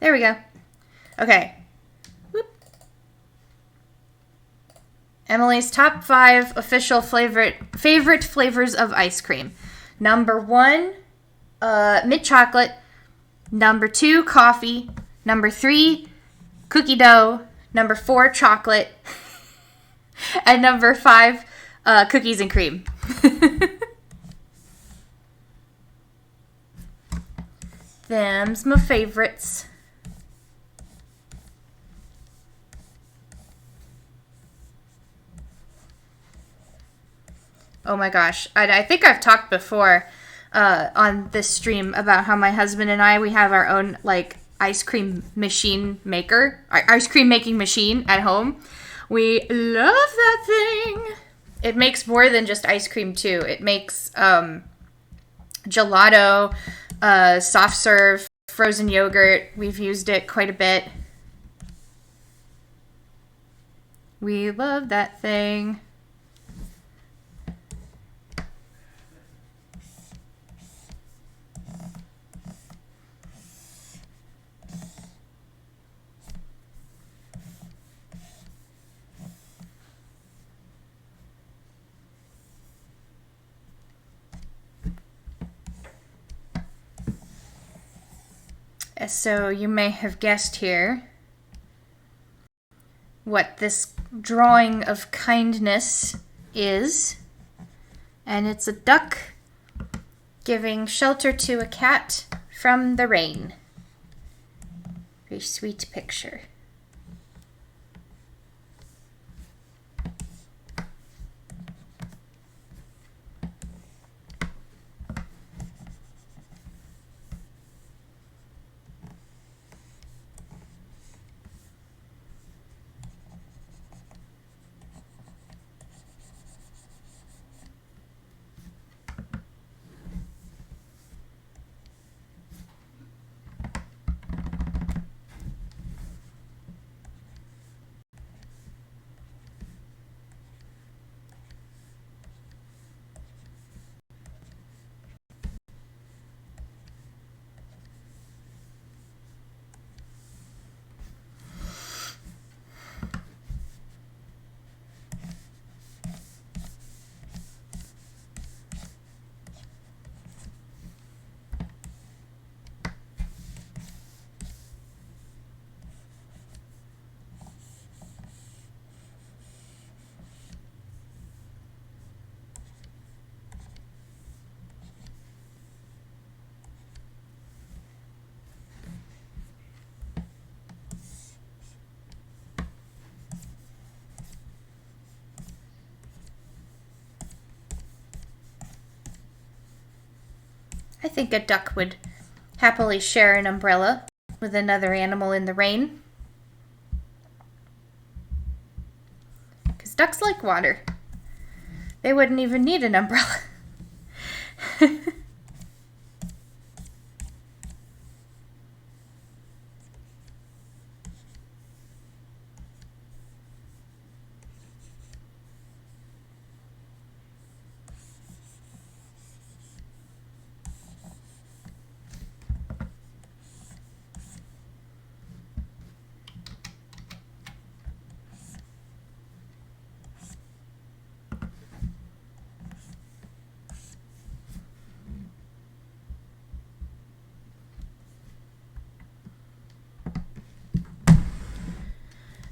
There we go. Okay. Whoop. Emily's top 5 official favorite flavors of ice cream. Number 1, mint chocolate. Number 2, coffee. Number 3, cookie dough. Number 4, chocolate. And number 5, cookies and cream. Them's my favorites. Oh my gosh. I think I've talked before on this stream about how my husband and we have our own like ice cream making machine at home. We love that thing. It makes more than just ice cream too. It makes gelato, soft serve, frozen yogurt. We've used it quite a bit. We love that thing. So you may have guessed here what this drawing of kindness is. And it's a duck giving shelter to a cat from the rain. Very sweet picture. I think a duck would happily share an umbrella with another animal in the rain. Because ducks like water. They wouldn't even need an umbrella.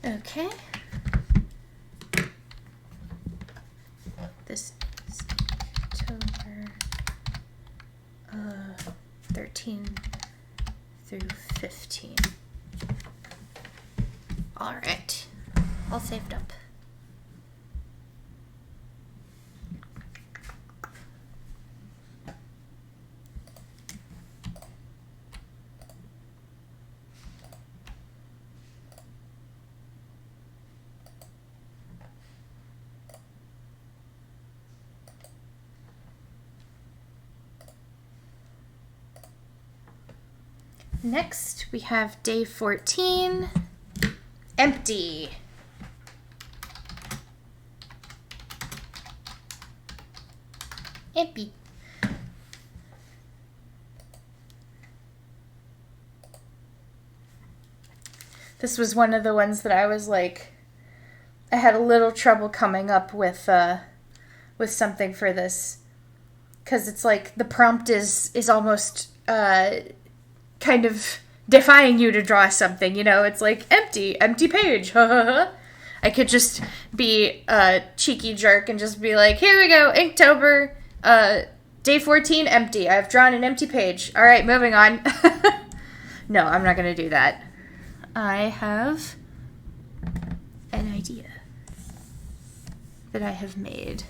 Okay. This is Inktober 13 through 15. All right. All saved up. Next, we have day 14, empty. Empty. This was one of the ones that I was like, I had a little trouble coming up with something for this, because it's like the prompt is almost kind of defying you to draw something. You know, it's like empty page. I could just be a cheeky jerk and just be like, here we go, Inktober, day 14, empty. I've drawn an empty page. All right, moving on. No, I'm not going to do that. I have an idea that I have made.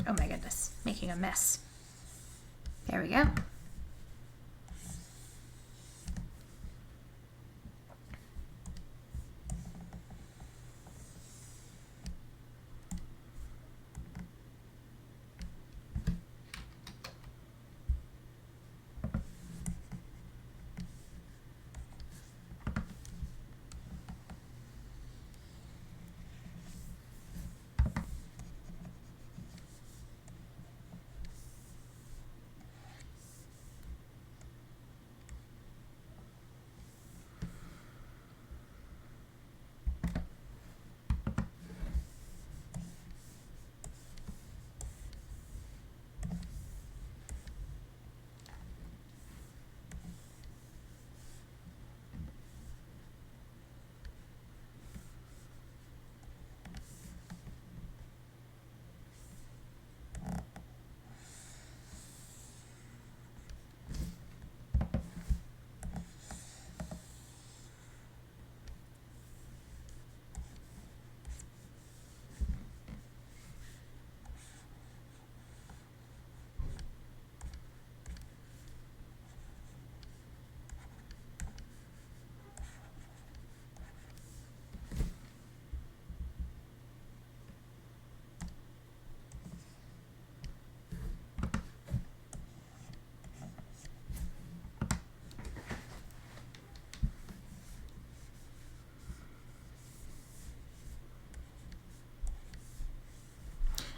Oh my goodness, making a mess. There we go.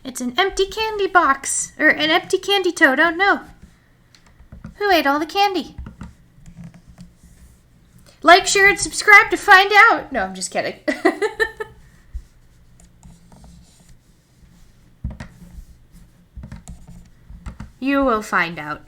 It's an empty candy box, or an empty candy toad, oh no. Who ate all the candy? Like, share, and subscribe to find out. No, I'm just kidding. You will find out.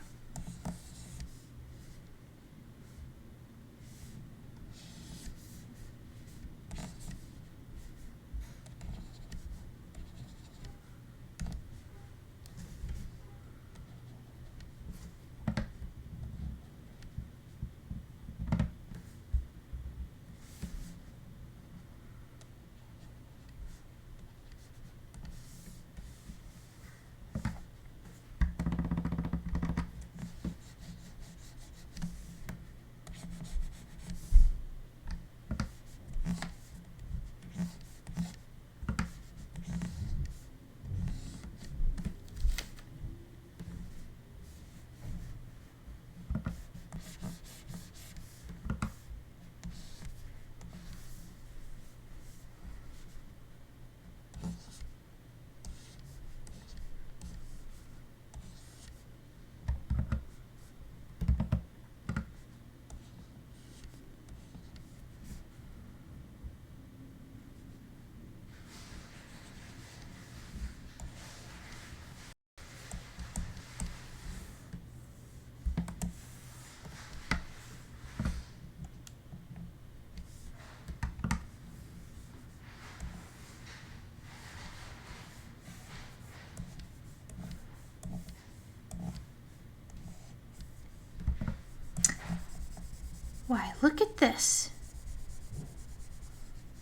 Why, look at this.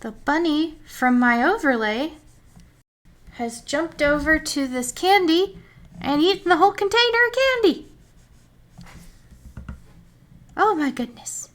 The bunny from my overlay has jumped over to this candy and eaten the whole container of candy. Oh my goodness.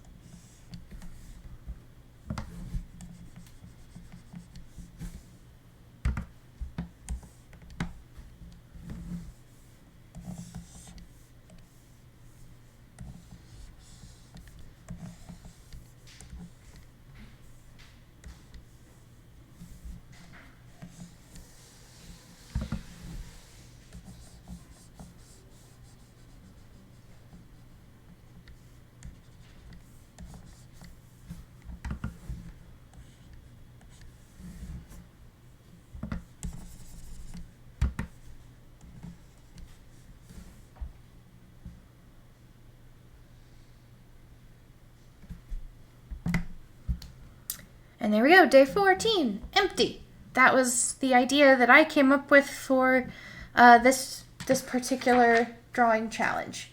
And there we go, day 14, empty. That was the idea that I came up with for this particular drawing challenge.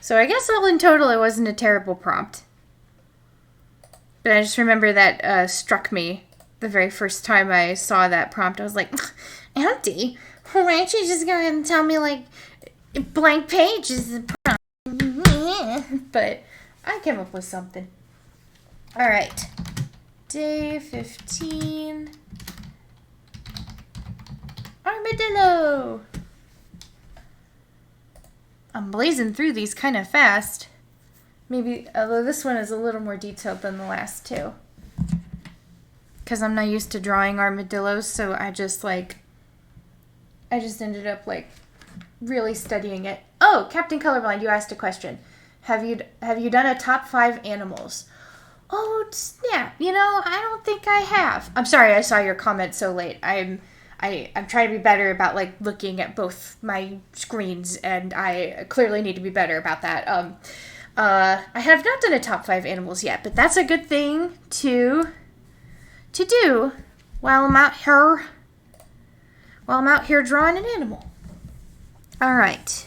So I guess all in total it wasn't a terrible prompt. But I just remember that struck me the very first time I saw that prompt. I was like, empty? Why don't you just go ahead and tell me, like, blank page is the prompt? But I came up with something. All right. Day 15. Armadillo. I'm blazing through these kind of fast. Maybe, although this one is a little more detailed than the last two. Because I'm not used to drawing armadillos, so I just ended up, like, really studying it. Oh, Captain Colorblind, you asked a question. Have you done a top 5 animals? Oh, snap. You know, I don't think I have. I'm sorry I saw your comment so late. I'm trying to be better about, like, looking at both my screens, and I clearly need to be better about that. I have not done a top 5 animals yet, but that's a good thing to do while I'm out here drawing an animal. All right.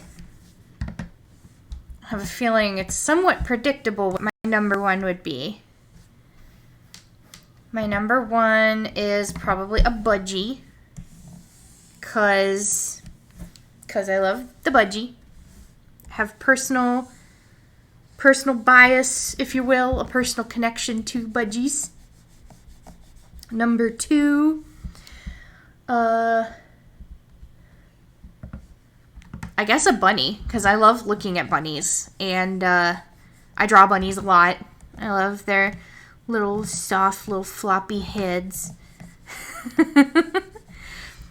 I have a feeling it's somewhat predictable what my number 1 would be. My number 1 is probably a budgie. Cause I love the budgie. Have personal bias, if you will, a personal connection to budgies. Number 2, I guess a bunny, because I love looking at bunnies, and I draw bunnies a lot. I love their little soft, little floppy heads.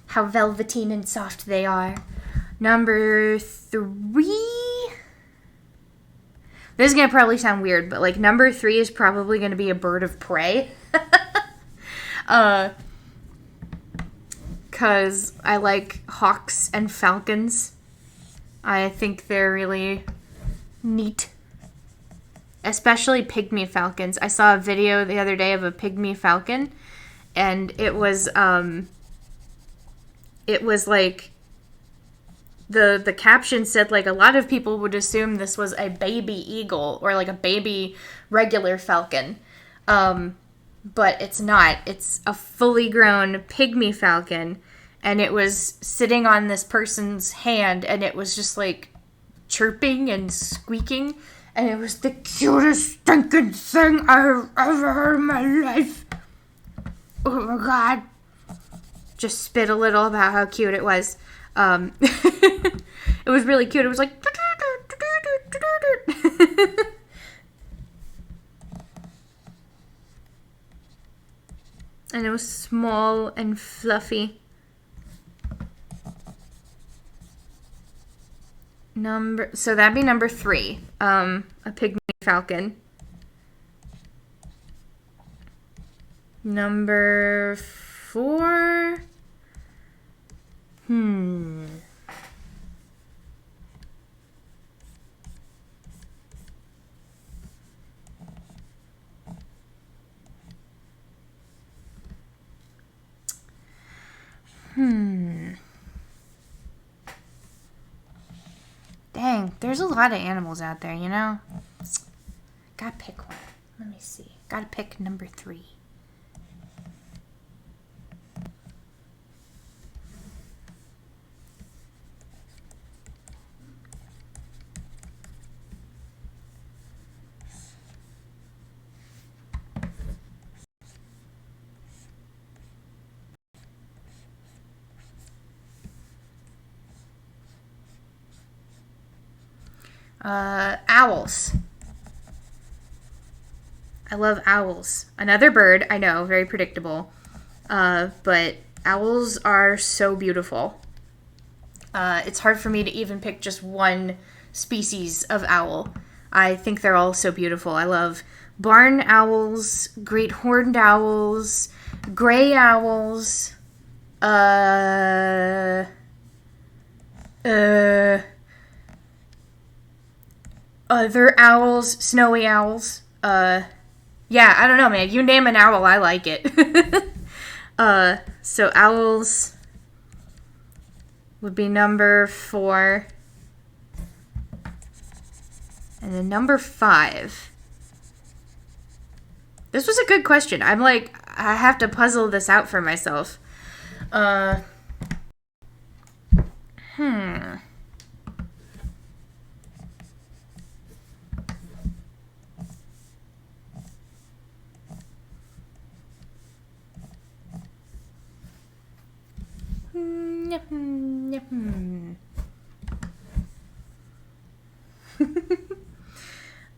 How velveteen and soft they are. Number 3, this is going to probably sound weird, but like number 3 is probably going to be a bird of prey. Because I like hawks and falcons. I think they're really neat. Especially pygmy falcons. I saw a video the other day of a pygmy falcon, and it was like, the caption said, like, a lot of people would assume this was a baby eagle or like a baby regular falcon. But it's not. It's a fully grown pygmy falcon, and it was sitting on this person's hand, and it was just like chirping and squeaking, and it was the cutest stinking thing I've ever heard in my life. Oh my god. Just spit a little about how cute it was. It was really cute. It was like... and it was small and fluffy. So that'd be number 3. A pygmy falcon. Number 4. Dang, there's a lot of animals out there, you know? Gotta pick one. Let me see. Gotta pick number 3. Owls. I love owls. Another bird, I know, very predictable. But owls are so beautiful. It's hard for me to even pick just one species of owl. I think they're all so beautiful. I love barn owls, great horned owls, gray owls, other owls, snowy owls. Yeah, I don't know, man. You name an owl, I like it. So owls would be number 4. And then number 5. This was a good question. I'm like, I have to puzzle this out for myself.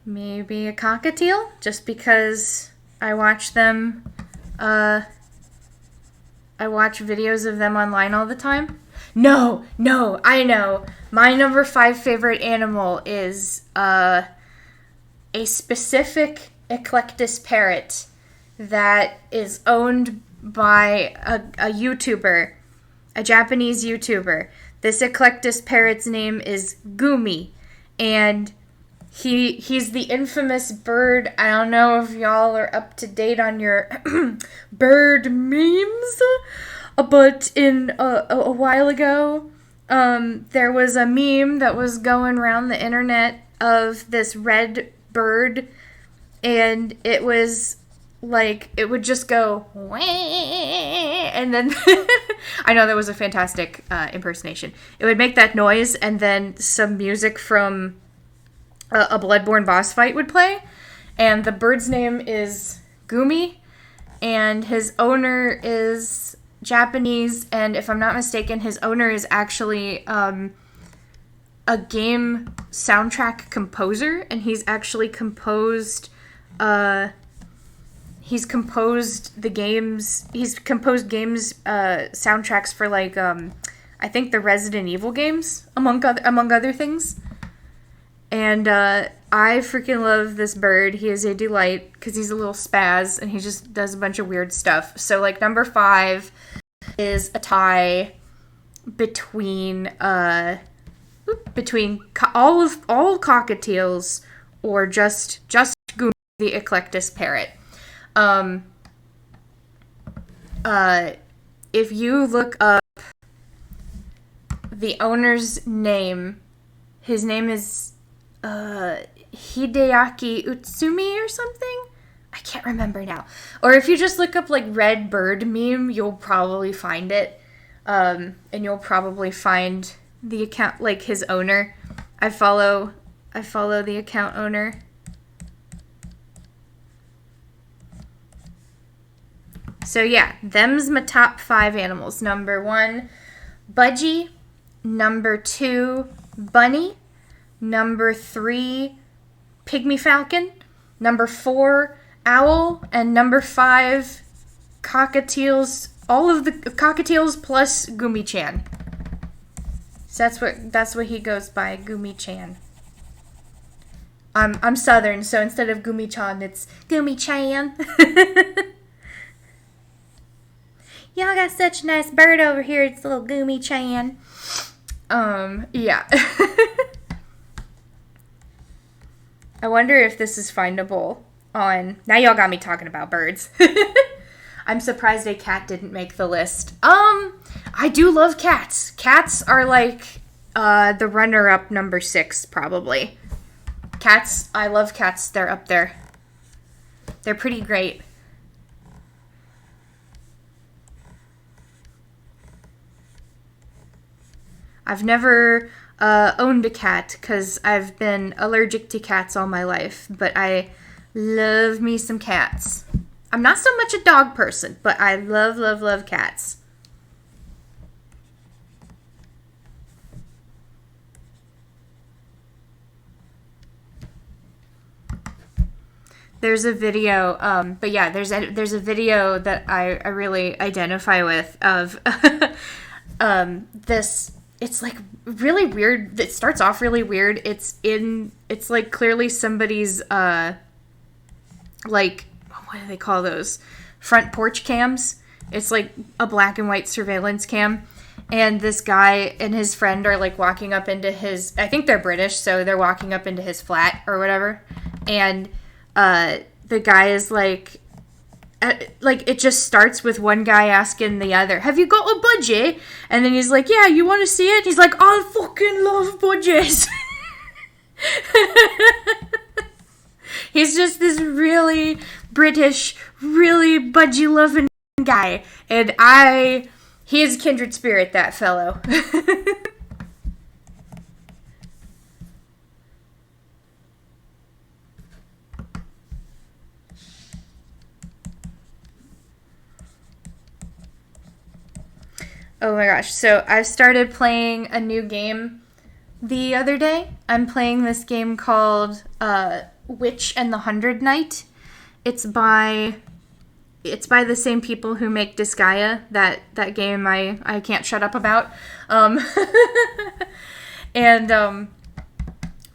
Maybe a cockatiel, just because I watch them. I watch videos of them online all the time. No, I know. My number 5 favorite animal is a specific Eclectus parrot that is owned by a YouTuber, a Japanese YouTuber. This Eclectus parrot's name is Gumi, and he's the infamous bird. I don't know if y'all are up to date on your bird memes, but in a while ago, there was a meme that was going around the internet of this red bird, and it was like, it would just go, wah, and then, I know that was a fantastic impersonation. It would make that noise, and then some music from a Bloodborne boss fight would play, and the bird's name is Gumi, and his owner is Japanese, and if I'm not mistaken, his owner is actually a game soundtrack composer, and he's actually composed games soundtracks for, like, I think the Resident Evil games, among other things. And I freaking love this bird. He is a delight because he's a little spaz and he just does a bunch of weird stuff. So, like, number 5 is a tie between all cockatiels or just Gumi, the Eclectus parrot. If you look up the owner's name, his name is Hideaki Utsumi or something? I can't remember now. Or if you just look up, like, red bird meme, you'll probably find it. And you'll probably find the account, like, his owner. I follow the account owner. So yeah, them's my top 5 animals. Number 1, budgie. Number 2, bunny. Number 3, pygmy falcon. Number 4, owl. And number 5, cockatiels. All of the cockatiels plus Gumi-chan. So that's what he goes by, Gumi-chan. I'm Southern, so instead of Gumi-chan, it's Gumi-chan. Y'all got such a nice bird over here. It's little Gumi-chan. Yeah. I wonder if this is findable on... Now y'all got me talking about birds. I'm surprised a cat didn't make the list. I do love cats. Cats are like the runner-up number 6, probably. Cats, I love cats. They're up there. They're pretty great. I've never owned a cat because I've been allergic to cats all my life, but I love me some cats. I'm not so much a dog person, but I love, love, love cats. There's a video, but yeah, there's a video that I really identify with of this. It's like really weird. It starts off really weird. It's like clearly somebody's like, what do they call those? Front porch cams. It's like a black and white surveillance cam. And this guy and his friend are like walking up into his, I think they're British, so they're walking up into his flat or whatever. And the guy is like it just starts with one guy asking the other, have you got a budgie? And then he's like, yeah, you want to see it? He's like, I fucking love budgies. He's just this really British, really budgie loving guy. And he is a kindred spirit, that fellow. Oh my gosh, so I started playing a new game the other day. I'm playing this game called Witch and the Hundred Knight. It's by the same people who make Disgaea, that game I can't shut up about. And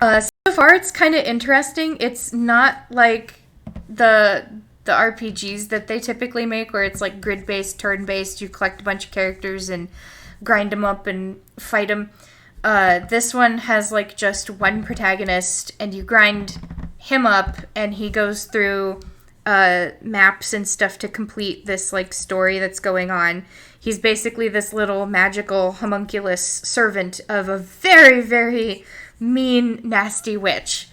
so far it's kind of interesting. It's not like the RPGs that they typically make, where it's like grid-based, turn-based, you collect a bunch of characters and grind them up and fight them. This one has like just one protagonist, and you grind him up, and he goes through maps and stuff to complete this like story that's going on. He's basically this little magical homunculus servant of a very, very mean, nasty witch.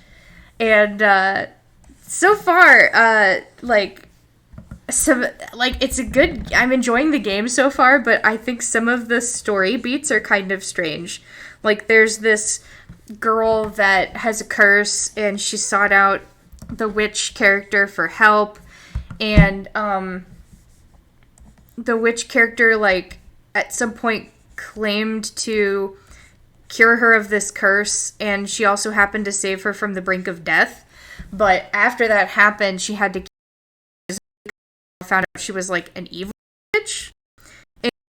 And so far, it's a good, I'm enjoying the game so far, but I think some of the story beats are kind of strange. Like, there's this girl that has a curse, and she sought out the witch character for help, and the witch character, like, at some point claimed to cure her of this curse, and she also happened to save her from the brink of death. But after that happened, she had to found out she was like an evil witch.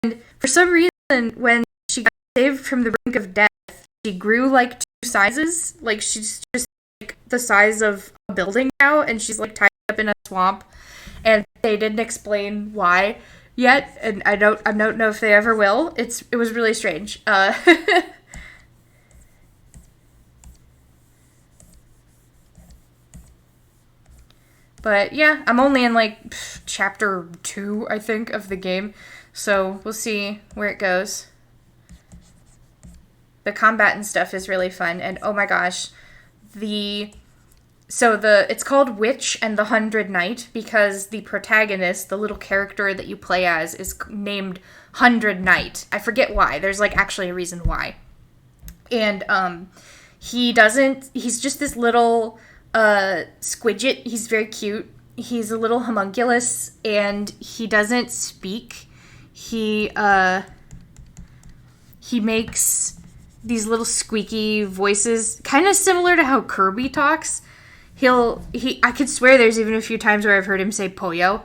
And for some reason, when she got saved from the brink of death, she grew like 2 sizes. Like, she's just like the size of a building now, and she's like tied up in a swamp. And they didn't explain why yet, and I don't know if they ever will. It was really strange. But yeah, I'm only in like chapter 2, I think, of the game. So we'll see where it goes. The combat and stuff is really fun. And oh my gosh, it's called Witch and the Hundred Knight because the protagonist, the little character that you play as, is named Hundred Knight. I forget why. There's like actually a reason why. And he's just this little squidget. He's very cute. He's a little homunculus, and he doesn't speak. He makes these little squeaky voices, kind of similar to how Kirby talks. I could swear there's even a few times where I've heard him say Poyo.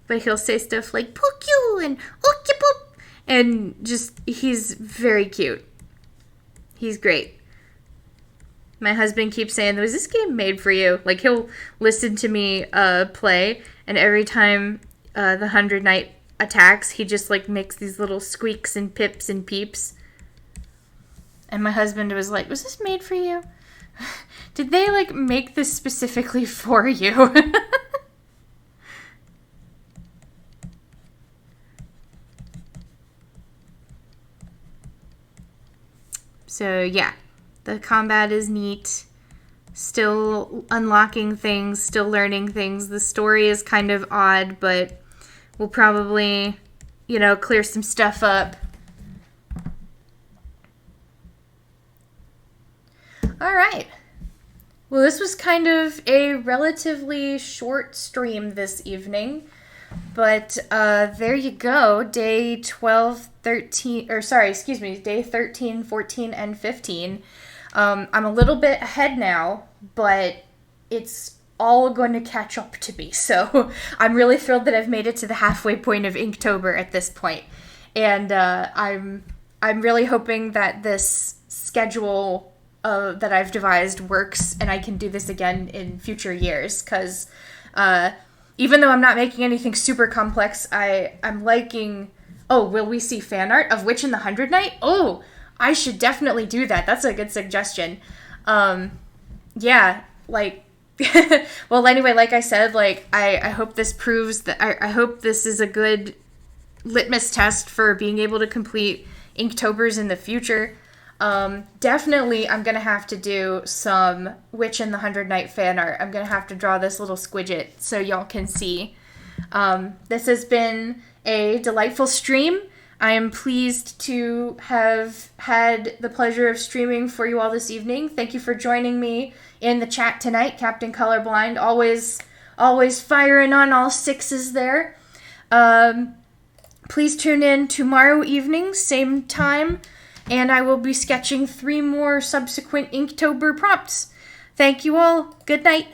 But he'll say stuff like Pokyu and Okipop, and just, he's very cute. He's great. My husband keeps saying, was this game made for you? Like, he'll listen to me play, and every time the Hundred Knight attacks, he just, like, makes these little squeaks and pips and peeps. And my husband was like, was this made for you? Did they, like, make this specifically for you? So yeah, the combat is neat. Still unlocking things, still learning things. The story is kind of odd, but we'll probably, clear some stuff up. All right. Well, this was kind of a relatively short stream this evening, but there you go. Day 12, 13, day 13, 14, and 15. I'm a little bit ahead now, but it's all going to catch up to me. So I'm really thrilled that I've made it to the halfway point of Inktober at this point. And I'm really hoping that this schedule that I've devised works and I can do this again in future years. Because even though I'm not making anything super complex, I'm liking... Oh, will we see fan art of Witch in the 100 Night? Oh, I should definitely do that. That's a good suggestion. Yeah, like, well, anyway, like I said, like, I hope this proves that, I hope this is a good litmus test for being able to complete Inktober's in the future. Definitely, I'm going to have to do some Witch in the 100 Night fan art. I'm going to have to draw this little squidget so y'all can see. This has been a delightful stream. I am pleased to have had the pleasure of streaming for you all this evening. Thank you for joining me in the chat tonight, Captain Colorblind. Always firing on all sixes there. Please tune in tomorrow evening, same time, and I will be sketching 3 more subsequent Inktober prompts. Thank you all. Good night.